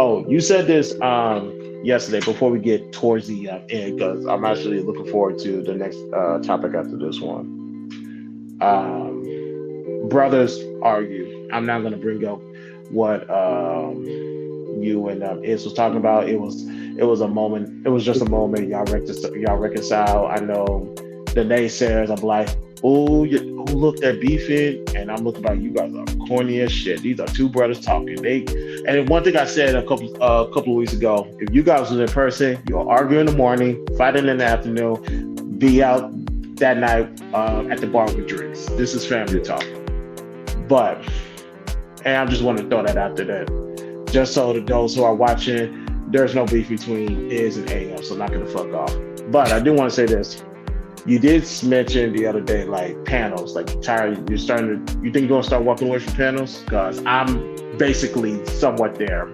Oh, you said this yesterday before we get towards the end, because I'm actually looking forward to the next topic after this one. Brothers argue. I'm not going to bring up what you and Is was talking about. It was a moment. It was just a moment. Y'all reconcile. I know the naysayers. I'm like, oh, oh, look, they're beefing, and I'm looking like you guys are corny as shit. These are two brothers talking. And one thing I said a couple of weeks ago: if you guys was in person, you'll argue in the morning, fight in the afternoon, be out that night at the bar with drinks. This is family talk. But and I just want to throw that out there that just so to those who are watching, there's no beef between Is and AM, so not gonna fuck off. But I do want to say this. You did mention the other day like panels, like tired. You think you're gonna start walking away from panels? Because I'm basically somewhat there,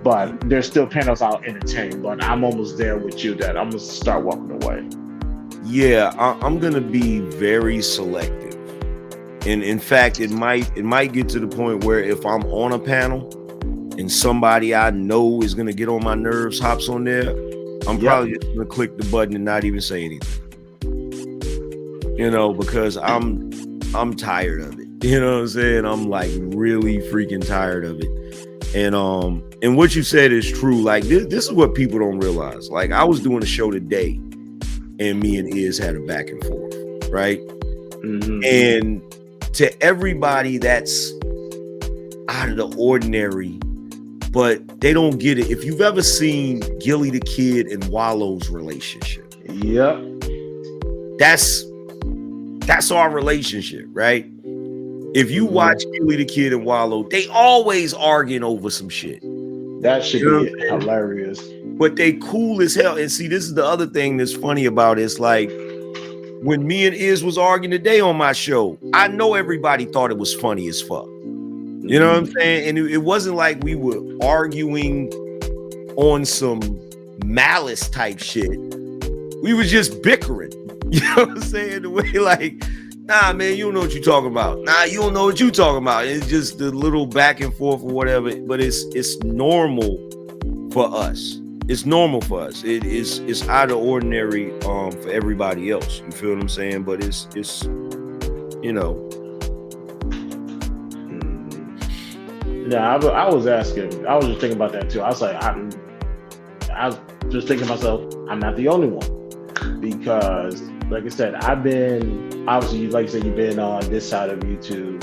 but there's still panels I'll entertain. But I'm almost there with you that I'm gonna start walking away. Yeah, I'm gonna be very selective. And in fact, it might get to the point where if I'm on a panel and somebody I know is gonna get on my nerves hops on there, I'm probably just gonna click the button and not even say anything. Because I'm tired of it. You know what I'm saying? I'm like really freaking tired of it. And what you said is true. Like this is what people don't realize. Like I was doing a show today, and me and Iz had a back and forth, right? Mm-hmm. And to everybody that's out of the ordinary, but they don't get it. If you've ever seen Gilly the Kid and Wallow's relationship, yep, that's our relationship, right? If you watch Gilly the Kid and Wallow, they always arguing over some shit. That should be hilarious. But they cool as hell. And see, this is the other thing that's funny about it. It's like when me and Iz was arguing today on my show, I know everybody thought it was funny as fuck. You know what I'm saying? And it wasn't like we were arguing on some malice type shit. We was just bickering. You know what I'm saying? The way like, nah, man, you don't know what you're talking about. Nah, you don't know what you're talking about. It's just the little back and forth or whatever. But it's normal for us. It's normal for us. It's out of ordinary for everybody else. You feel what I'm saying? But it's Yeah, I was asking. I was just thinking about that too. I was like, I was just thinking to myself, I'm not the only one because, like I said, I've been obviously, like you said, you've been on this side of YouTube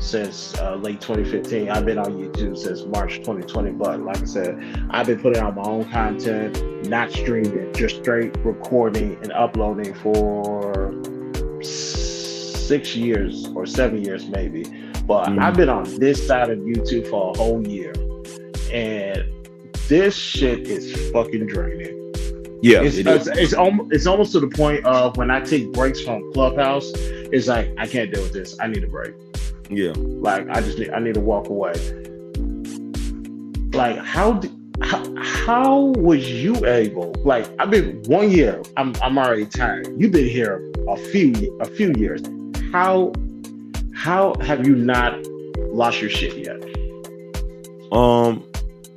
since late 2015. I've been on YouTube since March 2020. But like I said, I've been putting out my own content, not streaming, just straight recording and uploading for 6 years or 7 years maybe. But I've been on this side of YouTube for a whole year, and this shit is fucking draining. Yeah, it's almost to the point of when I take breaks from Clubhouse, it's like I can't deal with this. I need a break. Yeah, like I need to walk away. Like how was you able? Like I've been 1 year. I'm already tired. You've been here a few years. How have you not lost your shit yet?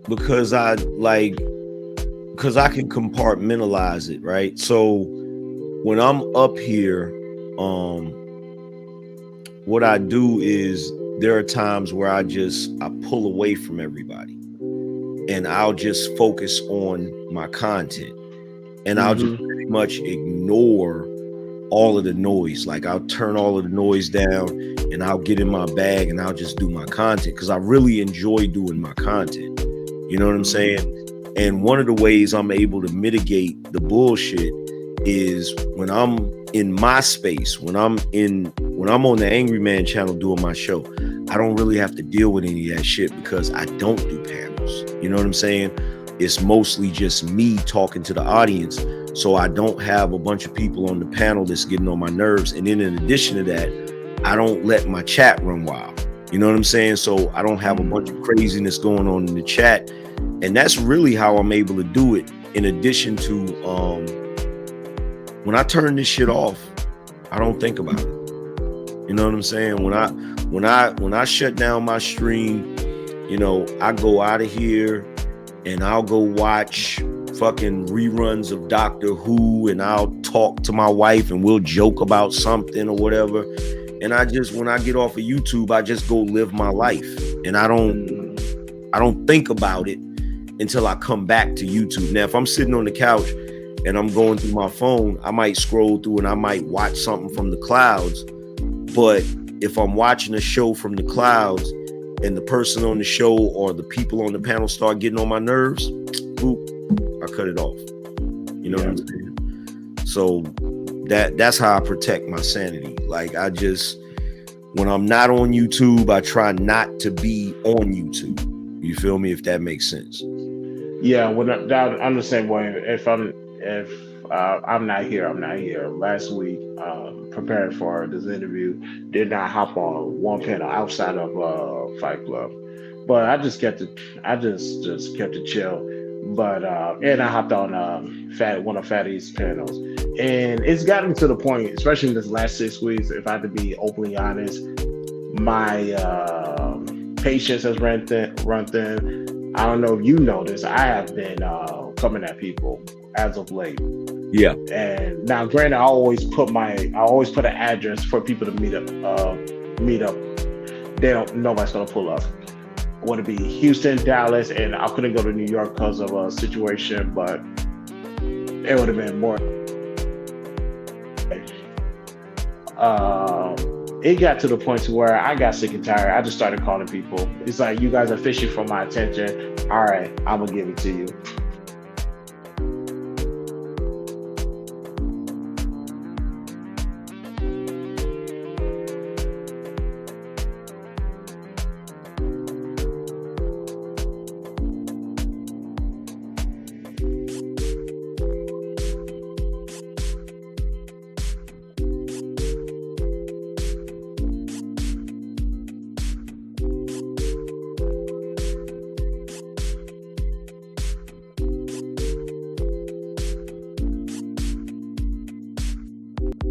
Because I can compartmentalize it, right? So when I'm up here, what I do is there are times where I pull away from everybody and I'll just focus on my content and I'll just pretty much ignore all of the noise. Like I'll turn all of the noise down and I'll get in my bag and I'll just do my content because I really enjoy doing my content. You know what I'm saying? And one of the ways I'm able to mitigate the bullshit is when I'm in my space, when I'm on the Angry Man channel doing my show, I don't really have to deal with any of that shit because I don't do panels. You know what I'm saying? It's mostly just me talking to the audience. So I don't have a bunch of people on the panel that's getting on my nerves. And then in addition to that, I don't let my chat run wild. You know what I'm saying? So I don't have a bunch of craziness going on in the chat. And that's really how I'm able to do it. In addition to when I turn this shit off, I don't think about it. You know what I'm saying? When I shut down my stream, I go out of here and I'll go watch fucking reruns of Doctor Who, and I'll talk to my wife and we'll joke about something or whatever. And I just, when I get off of YouTube, I just go live my life, and I don't think about it until I come back to YouTube. Now, if I'm sitting on the couch and I'm going through my phone, I might scroll through and I might watch something from the clouds. But if I'm watching a show from the clouds and the person on the show or the people on the panel start getting on my nerves, boop, I cut it off. You know what I'm saying? So that's how I protect my sanity. Like, I just, when I'm not on YouTube, I try not to be on YouTube. You feel me? If that makes sense. Yeah, when I'm the same way. If I'm not here, I'm not here. Last week, preparing for this interview, did not hop on one panel outside of Fight Club, but I just kept it chill. But and I hopped on one of Fatty's panels, and it's gotten to the point, especially in this last 6 weeks. If I had to be openly honest, my patience has run thin. I don't know if you noticed, I have been coming at people as of late. Yeah. And now, granted, I always put an address for people to meet up. Nobody's gonna pull up. Want to be Houston, Dallas, and I couldn't go to New York because of a situation, but it would have been more. It got to the point to where I got sick and tired. I just started calling people. It's like, you guys are fishing for my attention. All right, I'm gonna give it to you.